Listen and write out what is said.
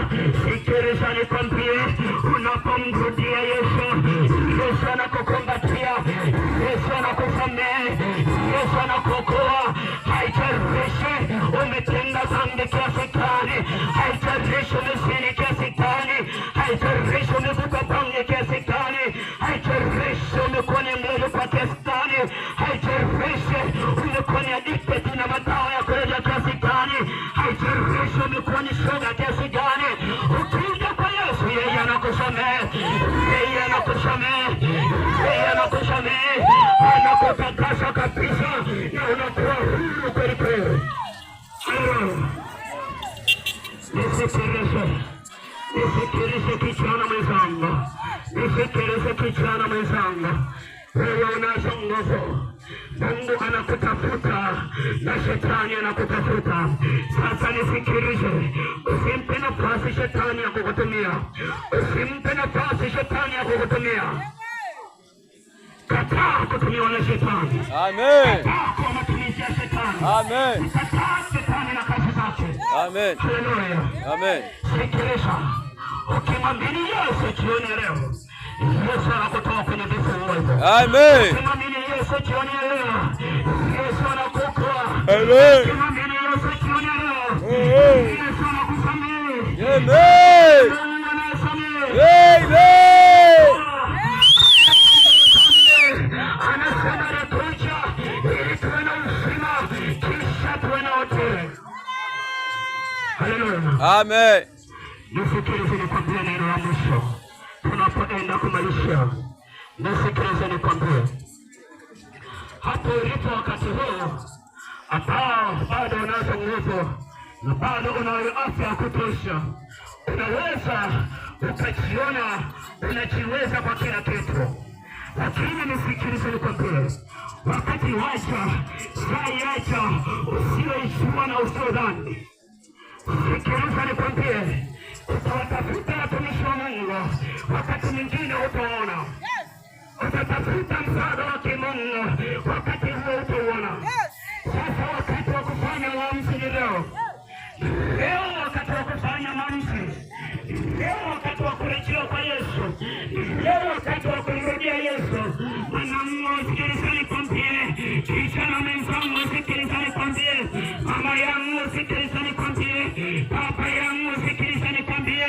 sikiliza nikwambie, unapomrudia Yesu, Yesu anakukumbatia, Yesu anakusamehe, Yesu anakuokoa. Haijalishi umetenda dhambi kiasi gani, haijalishi umezini kiasi gani, haijalishi umevuka bangi kiasi gani, haijalishi umekuwa ni mlevi kwa kiasi gani, haijalishi umekuwa ni addicted na madawa ya kulevya kiasi gani, haijalishi umekuwa ni shoga kiasi gani, ukija kwa Yesu yeye anakusamehe, yeye anakusamehe, yeye anakusamehe, anakutakasa kabisa na unakuwa huru kweli kweli. Nisikilize kijana mwenzangu, nisikilize kijana mwenzangu, wewe unazo nguvu. Mungu anakutafuta na shetani anakutafuta. Sasa nisikilize, usimpe nafasi shetani ya kukutumia, usimpe nafasi shetani ya kukutumia. Kataa kutumiwa na shetani. Amen. Kataa kwa matumizi ya shetani. Amen. Kataa shetani na kazi zake. Amen. Haleluya. Amen. Sikiliza, ukimwamini Yesu jioni ya leo, Yesu anakutoa kwenye vifungo hivyo. Amen. Ukimwamini Yesu jioni ya leo, Yesu anakuokoa. Amen. Ukimwamini Yesu jioni ya leo, Yesu anakusamehe. Amen. Mungu anasamehe. Amen. Anasema anakuja ili tuwe na uzima, kisha tuwe na wote. Haleluya. Amen. Nisikilize nikwambie neno la mwisho tunapoenda kumalisha. Nisikilize nikwambie, hapo ulipo wakati huu ambao bado unazo nguvu na bado unayo afya ya kutosha, unaweza ukajiona unajiweza kwa kila kitu, lakini nisikilize nikwambie, wakati wacha saa yacha usioijua na usio dhambi. Sikiliza nikwambie, utawatafuta watumishi wa Mungu, wakati mwingine utaona. Utatafuta msaada wa kimungu, wakati huo utauona. Sasa wakati wa kufanya maamuzi ni leo. Leo wakati wa kufanya maamuzi. Leo wakati wa kurejea kwa Yesu. Leo wakati wa kumrudia Yesu. Mwanamume, sikiliza nikwambie, kijana mwenzangu, sikiliza nikwambie, mama yangu, sikiliza nikwambie, baba yangu, sikiliza nikwambie,